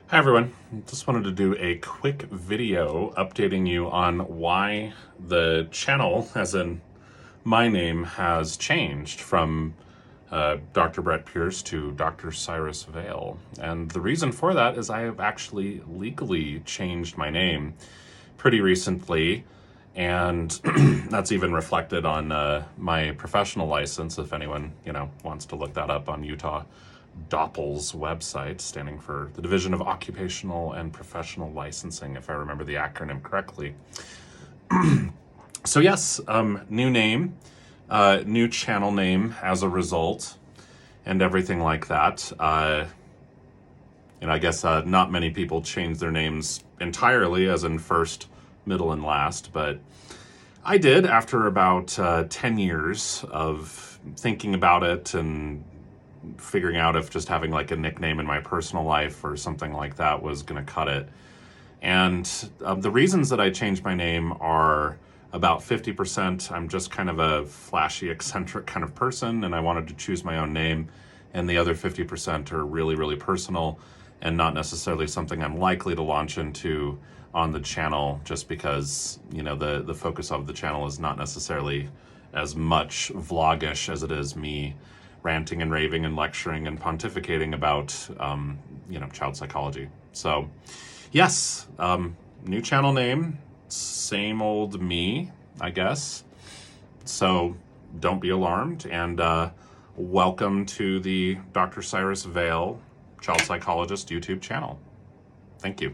Hi everyone, just wanted to do a quick video updating you on why the channel, as in my name, has changed from Dr. Brett Pierce to Dr. Cyrus Vale. And the reason for that is I have actually legally changed my name pretty recently, and that's even reflected on my professional license, if anyone wants to look that up on Utah Doppel's website, standing for the Division of Occupational and Professional Licensing, if I remember the acronym correctly. So yes, new name, new channel name as a result, and everything like that. I guess not many people change their names entirely, as in first, middle, and last, but I did after about 10 years of thinking about it and figuring out if just having like a nickname in my personal life or something like that was going to cut it. And the reasons that I changed my name are about 50% I'm just kind of a flashy, eccentric kind of person, and I wanted to choose my own name. And the other 50% are really, really personal and not necessarily something I'm likely to launch into on the channel, just because, the focus of the channel is not necessarily as much vlogish as it is me ranting and raving and lecturing and pontificating about, child psychology. So yes, new channel name, same old me, I guess. So don't be alarmed, and welcome to the Dr. Cyrus Vale Child Psychologist YouTube channel. Thank you.